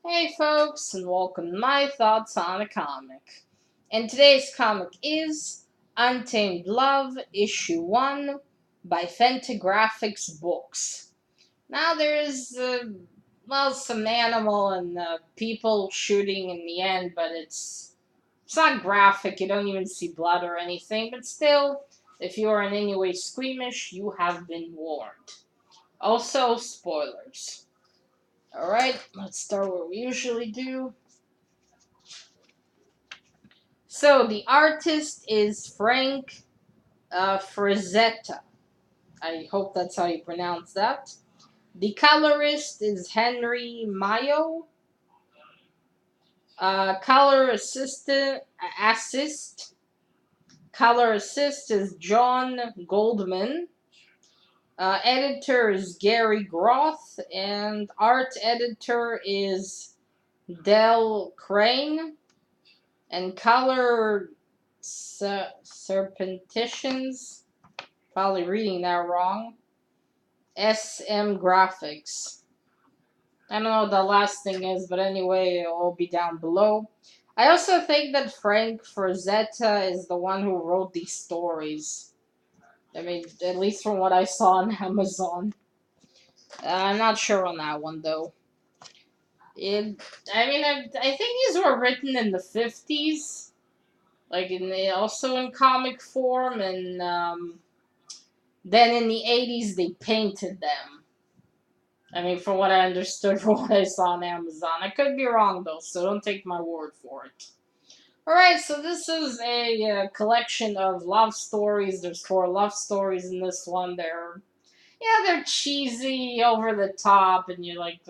Hey folks, and welcome to my thoughts on a comic. And today's comic is Untamed Love, Issue 1 by FANTAGRAPHICSBOOks. Now there is, some animal and people shooting in the end, but it's not graphic, you don't even see blood or anything, but still, if you are in any way squeamish, you have been warned. Also, spoilers. Alright, let's start what we usually do. So, the artist is Frank Frazetta. I hope that's how you pronounce that. The colorist is Henry Mayo. Color assist is Joan Goldman. Editor is Gary Groth, and art editor is Crain. And color serpentitions, probably reading that wrong, SM Graphics. I don't know what the last thing is, but anyway, it'll all be down below. I also think that Frank Frazetta is the one who wrote these stories. I mean, at least from what I saw on Amazon. I'm not sure on that one, though. I think these were written in the 50s. Like, also in comic form, and then in the 80s they painted them. I mean, from what I understood, from what I saw on Amazon. I could be wrong, though, so don't take my word for it. Alright, so this is a collection of love stories. There's 4 love stories in this one. They're cheesy, over the top, and you're like,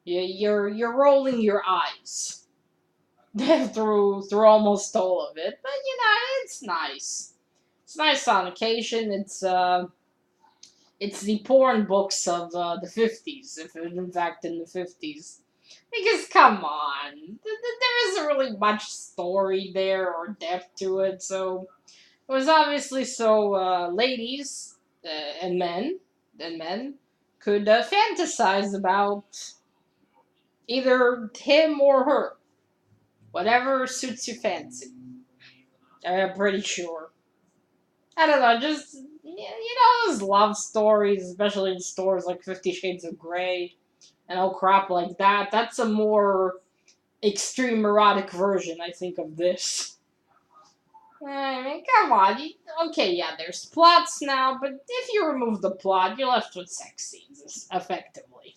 you're rolling your eyes through almost all of it. But, it's nice. It's nice on occasion. It's the porn books of the 50s, if it in fact in the 50s. Because, come on, there isn't really much story there or depth to it, so it was obviously so ladies and men could fantasize about either him or her. Whatever suits your fancy. I'm pretty sure. I don't know, just, those love stories, especially in stores like 50 Shades of Grey and oh crap like that, that's a more extreme erotic version, I think, of this. I mean, come on. Okay, yeah, there's plots now, but if you remove the plot, you're left with sex scenes, effectively.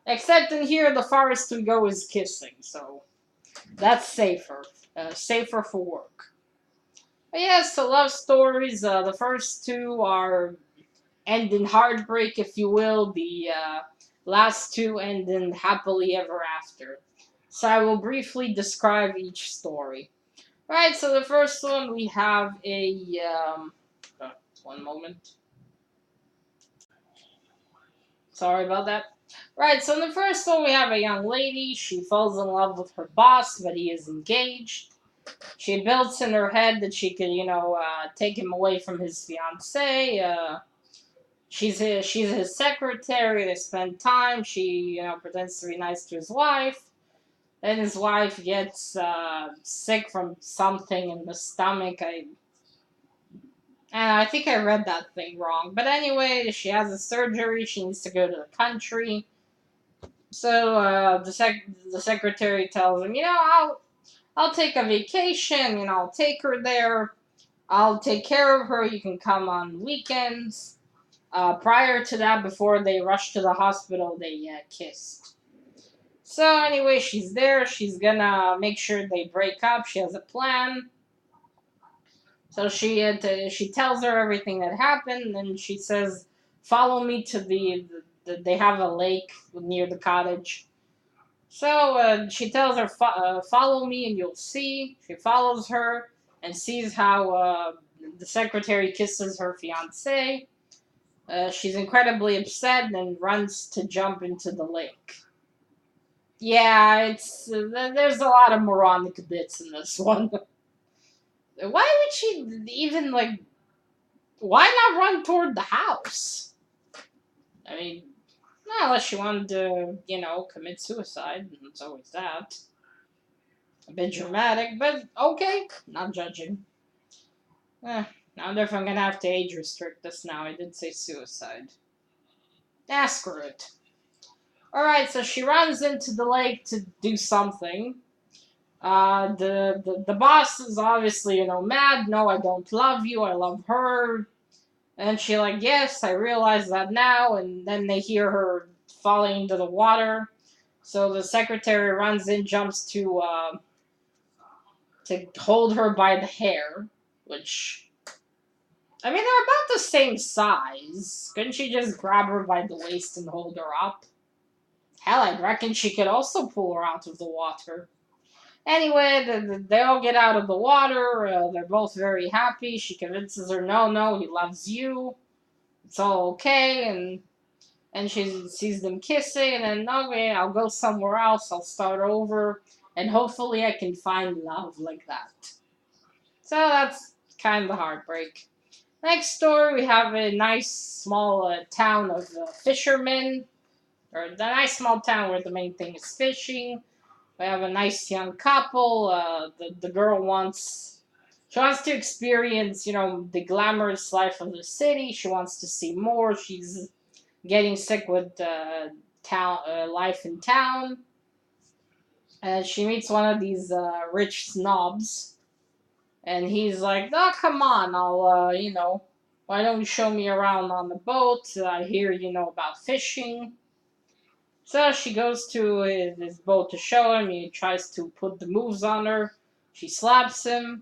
Except in here, the farthest we go is kissing, so that's safer. Safer for work. But yes, so love stories. The first 2 are end in heartbreak, if you will. The last 2 end in happily ever after. So I will briefly describe each story. Right, so the first one we have one moment. Sorry about that. Right, so in the first one we have a young lady. She falls in love with her boss, but he is engaged. She builds in her head that she could, take him away from his fiancée. She's his secretary. They spend time. She, pretends to be nice to his wife. Then his wife gets sick from something in the stomach. I think I read that thing wrong. But anyway, she has a surgery. She needs to go to the country. So the secretary tells him, I'll take a vacation. I'll take her there. I'll take care of her. You can come on weekends. Prior to that, before they rushed to the hospital, they kissed. So anyway, she's there. She's gonna make sure they break up. She has a plan. So she tells her everything that happened, and she says, "Follow me to they have a lake near the cottage." So she tells her, "Follow me, and you'll see." She follows her and sees how the secretary kisses her fiance. She's incredibly upset and runs to jump into the lake. Yeah, there's a lot of moronic bits in this one. Why would she even, why not run toward the house? I mean, Not unless she wanted to, commit suicide. It's always that. A bit dramatic, but okay. Not judging. I wonder if I'm gonna have to age restrict this now. I did say suicide. Screw it. Alright, so she runs into the lake to do something. The boss is obviously, mad. No, I don't love you. I love her. And she like, yes, I realize that now. And then they hear her falling into the water. So the secretary runs in, jumps to hold her by the hair, which, I mean, they're about the same size. Couldn't she just grab her by the waist and hold her up? Hell, I reckon she could also pull her out of the water. Anyway, they all get out of the water. They're both very happy. She convinces her, no, he loves you. It's all okay. And she sees them kissing. And then, okay, I'll go somewhere else. I'll start over. And hopefully I can find love like that. So that's kind of the heartbreak. Next story, we have a nice small town of fishermen. Or a nice small town where the main thing is fishing. We have a nice young couple. The girl she wants to experience, the glamorous life of the city. She wants to see more. She's getting sick with town life in town. And she meets one of these rich snobs. And he's like, oh, come on, why don't you show me around on the boat? I hear you know about fishing. So she goes to his boat to show him. He tries to put the moves on her. She slaps him.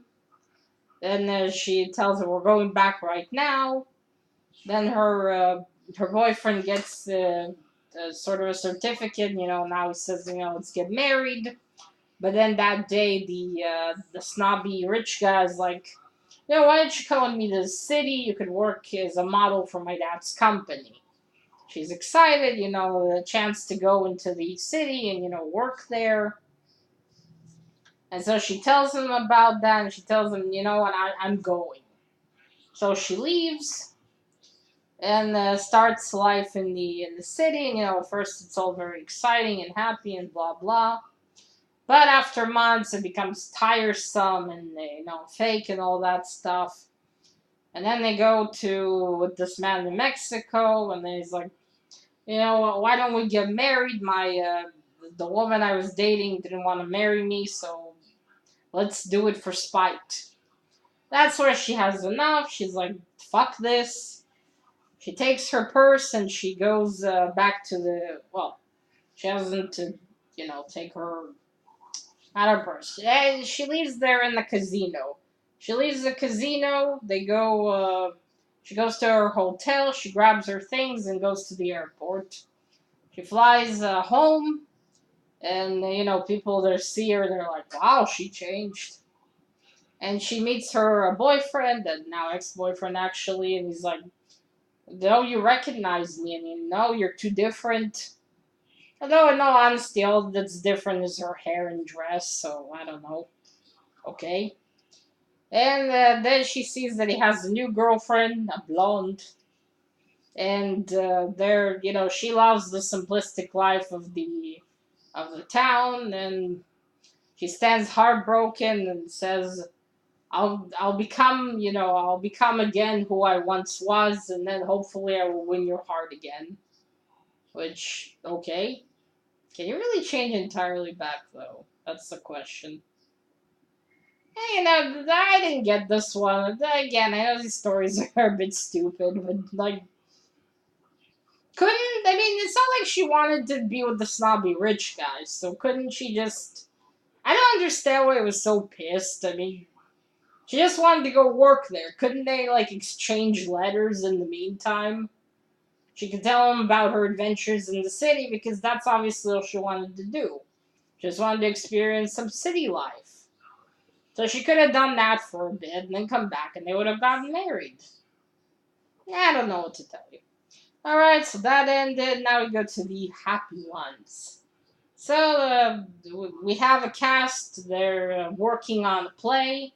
Then she tells her, we're going back right now. Then her boyfriend gets sort of a certificate. Now he says, let's get married. But then that day, the snobby rich guy is like, why don't you come with me to the city? You could work as a model for my dad's company. She's excited, the chance to go into the city and, work there. And so she tells him about that, and she tells him, what, I'm going. So she leaves and starts life in the city. And, at first it's all very exciting and happy and blah, blah. But after months, it becomes tiresome and, fake and all that stuff. And then they go with this man in Mexico, and then he's like, why don't we get married? The woman I was dating didn't want to marry me, so let's do it for spite. That's where she has enough. She's like, fuck this. She takes her purse and she goes back to she doesn't, take her, not her purse. She leaves there in the casino. She leaves the casino, she goes to her hotel, she grabs her things and goes to the airport. She flies home, and people there see her. They're like, "Wow, she changed." And she meets her boyfriend, and now ex-boyfriend actually, and he's like, "No, you recognize me, and you're too different." Although, in all honesty, all that's different is her hair and dress. So I don't know. Okay. And then she sees that he has a new girlfriend, a blonde, and she loves the simplistic life of the town, and she stands heartbroken and says, I'll become again who I once was, and then hopefully I will win your heart again." Which, okay, can you really change entirely back though? That's the question. Hey, I didn't get this one. Again, I know these stories are a bit stupid, but like, I mean, it's not like she wanted to be with the snobby rich guy, so couldn't she just. I don't understand why I was so pissed. I mean, she just wanted to go work there. Couldn't they, exchange letters in the meantime? She could tell him about her adventures in the city because that's obviously all she wanted to do. She just wanted to experience some city life. So she could have done that for a bit and then come back and they would have gotten married. I don't know what to tell you. Alright, so that ended. Now we go to the happy ones. So, we have a cast. They're working on a play.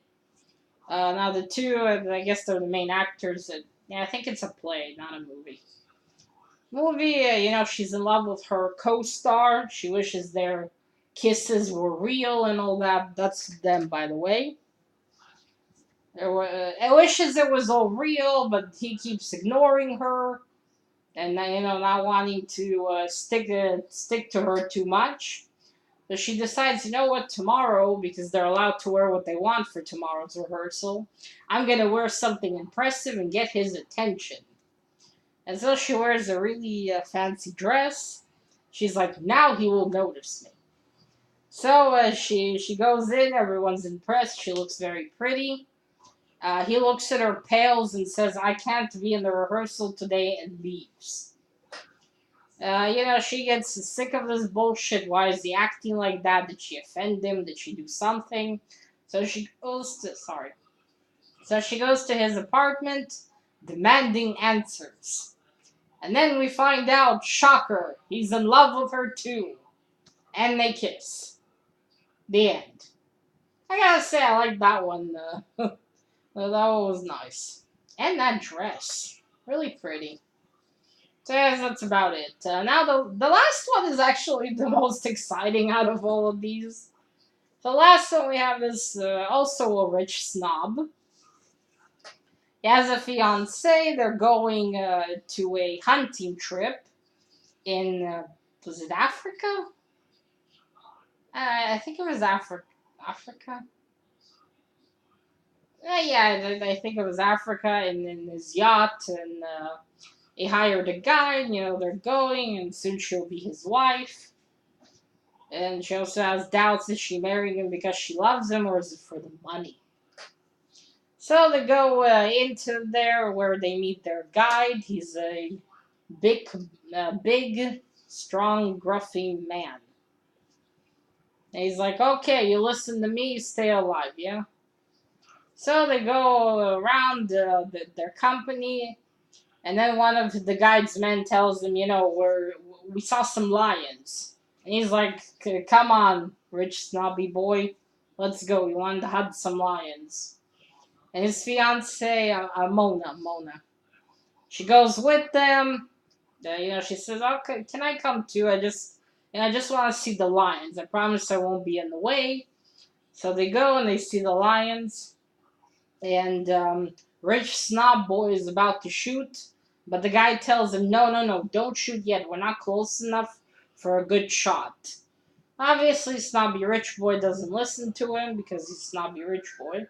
Now the two, I guess they're the main actors. Yeah, I think it's a play, not a movie. movie, she's in love with her co-star. She wishes their kisses were real and all that. That's them, by the way. It wishes it was all real, but he keeps ignoring her and not wanting to stick to her too much. So she decides, what, tomorrow, because they're allowed to wear what they want for tomorrow's rehearsal, I'm gonna wear something impressive and get his attention. And so she wears a really fancy dress. She's like, now he will notice me. So she goes in. Everyone's impressed. She looks very pretty. He looks at her, pales, and says, I can't be in the rehearsal today, and leaves. She gets sick of this bullshit. Why is he acting like that? Did she offend him? Did she do something? So she goes to, sorry. So she goes to his apartment, demanding answers. And then we find out, shocker, he's in love with her too. And they kiss. The end. I gotta say, I like that one. That one was nice. And that dress. Really pretty. So yes, that's about it. Now the last one is actually the most exciting out of all of these. The last one we have is also a rich snob. He has a fiance. They're going to a hunting trip in, was it Africa? I think it was Africa. Africa? Yeah, I think it was Africa, and in his yacht, and he hired a guide. They're going, and soon she'll be his wife. And she also has doubts, is she marrying him because she loves him, or is it for the money? So they go into there where they meet their guide. He's a big, strong, gruffy man. And he's like, okay, you listen to me, stay alive, yeah? So they go around their company, and then one of the guide's men tells them, we saw some lions. And he's like, come on, rich snobby boy, let's go. We wanted to hunt some lions. And his fiance, Mona, she goes with them. She says, okay, can I come too? I just want to see the lions. I promise I won't be in the way. So they go and they see the lions. And rich snob boy is about to shoot, but the guy tells him, no, don't shoot yet. We're not close enough for a good shot. Obviously, snobby rich boy doesn't listen to him because he's snobby rich boy.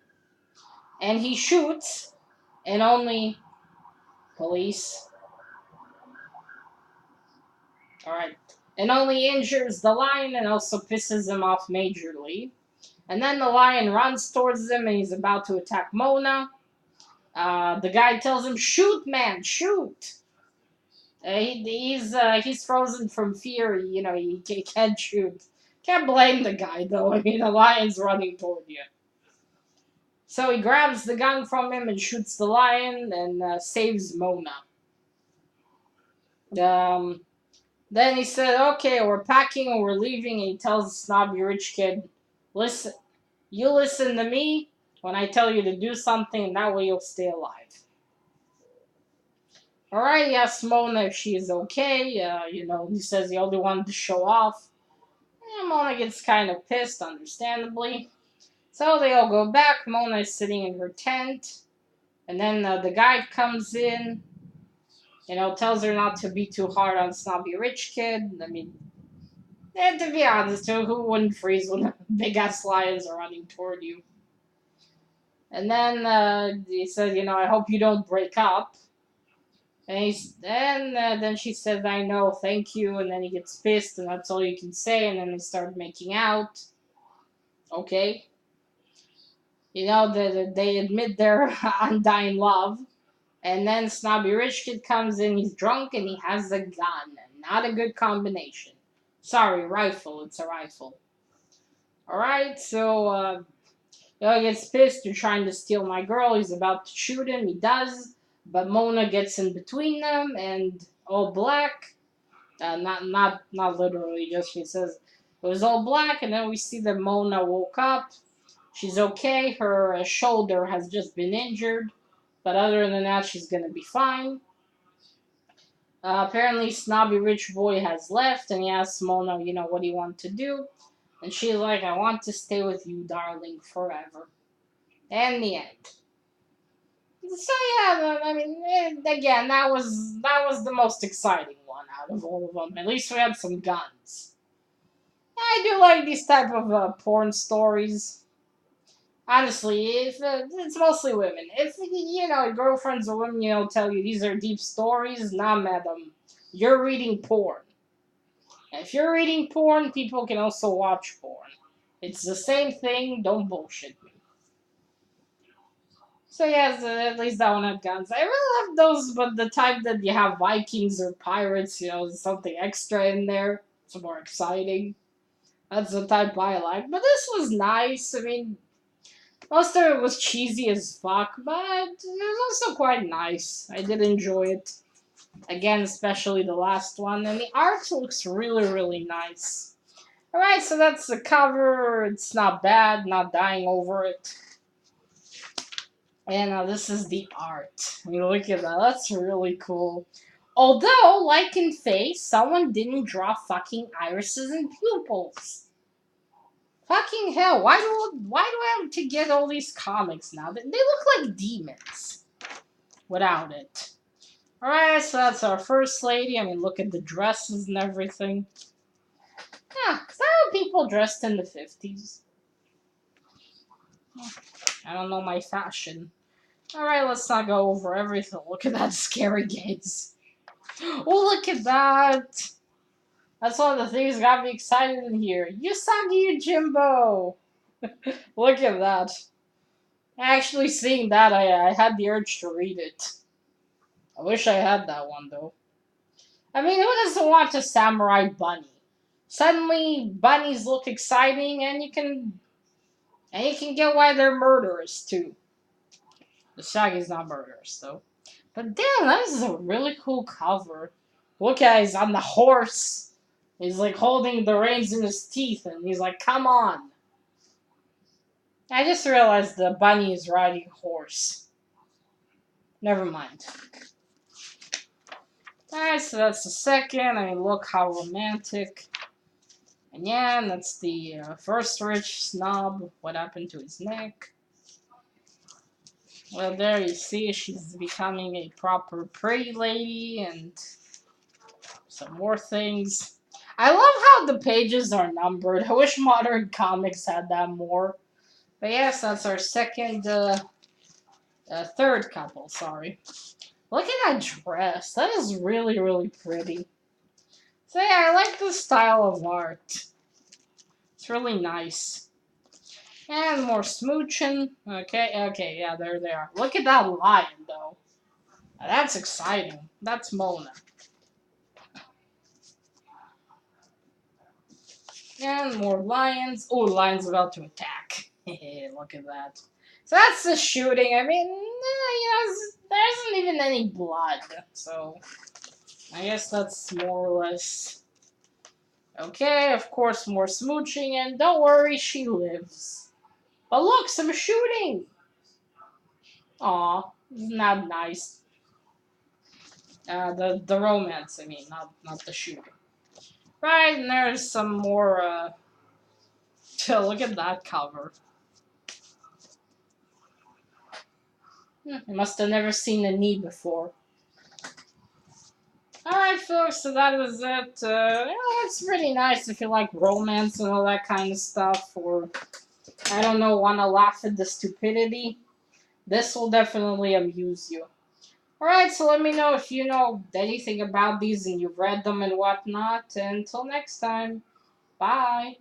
And he shoots, and only police. Alright. And only injures the lion and also pisses him off majorly. And then the lion runs towards him and he's about to attack Mona. The guy tells him, shoot, man, shoot. He's frozen from fear. He can't shoot. Can't blame the guy though. I mean, the lion's running toward you. So he grabs the gun from him and shoots the lion and saves Mona. Then he said, "Okay, we're packing and we're leaving." And he tells the snobby rich kid, "Listen, you listen to me when I tell you to do something, and that way you'll stay alive." Alright, he asks Mona if she is okay. He says he only wanted to show off. And Mona gets kind of pissed, understandably. So they all go back. Mona is sitting in her tent. And then the guide comes in, tells her not to be too hard on snobby rich kid. I mean, to be honest, who wouldn't freeze when big ass lions are running toward you? And then he said, I hope you don't break up. And then she said, I know, thank you. And then he gets pissed, and that's all you can say. And then they start making out. Okay. They admit their undying love. And then Snobby Rich Kid comes in, he's drunk, and he has a gun. Not a good combination. Sorry, rifle. It's a rifle. Alright, so, he gets pissed. You're trying to steal my girl. He's about to shoot him. He does. But Mona gets in between them, and all black. Not literally, just she says it was all black, and then we see that Mona woke up. She's okay. Her shoulder has just been injured, but other than that, she's gonna be fine. Apparently, snobby rich boy has left, and he asks Mona, what do you want to do? And she's like, I want to stay with you, darling, forever. And the end. So yeah, I mean, again, that was the most exciting one out of all of them. At least we had some guns. I do like these type of porn stories. Honestly, if it's mostly women. If your girlfriends or women, tell you these are deep stories, nah, madam, you're reading porn. And if you're reading porn, people can also watch porn. It's the same thing. Don't bullshit me. So yes, at least that one had guns. I really love those, but the type that you have Vikings or pirates, something extra in there. It's more exciting. That's the type I like. But this was nice. I mean, most of it was cheesy as fuck, but it was also quite nice. I did enjoy it. Again, especially the last one. And the art looks really, really nice. Alright, so that's the cover. It's not bad, not dying over it. And this is the art. I mean, look at that. That's really cool. Although, like in Face, someone didn't draw fucking irises and pupils. Fucking hell! Why do I have to get all these comics now? They look like demons without it. All right, so that's our first lady. I mean, look at the dresses and everything. Yeah, is that how people dressed in the 50s? I don't know my fashion. Alright, let's not go over everything. Look at that scary gaze. Oh, look at that! That's one of the things that got me excited in here. Usagi Yojimbo! Look at that. Actually, seeing that, I had the urge to read it. I wish I had that one, though. I mean, who doesn't want a samurai bunny? Suddenly, bunnies look exciting, and you can get why they're murderous, too. The Shaggy's not murderous, though. But damn, that is a really cool cover. Look at he's on the horse. He's like holding the reins in his teeth, and he's like, come on. I just realized the bunny is riding a horse. Never mind. Alright, so that's the second. I mean, look how romantic. And yeah, and that's the first rich snob. What happened to his neck? Well, there you see, she's becoming a proper pretty lady, and some more things. I love how the pages are numbered. I wish modern comics had that more. But yes, that's our third couple, sorry. Look at that dress. That is really, really pretty. So yeah, I like this style of art. It's really nice. And more smooching. Okay, yeah, there they are. Look at that lion, though. Now, that's exciting. That's Mona. And more lions. Oh, lion's about to attack. Look at that. So that's the shooting. I mean, there isn't even any blood. So, I guess that's more or less... Okay, of course, more smooching. And don't worry, she lives. But look, some shooting! Aw, isn't that nice? The romance, I mean, not the shooting. Right, and there's some more, look at that cover. I must have never seen a knee before. Alright, folks, so that was it. It's pretty nice if you like romance and all that kind of stuff, or, I don't know, want to laugh at the stupidity. This will definitely amuse you. Alright, so let me know if you know anything about these and you've read them and whatnot. And until next time, bye!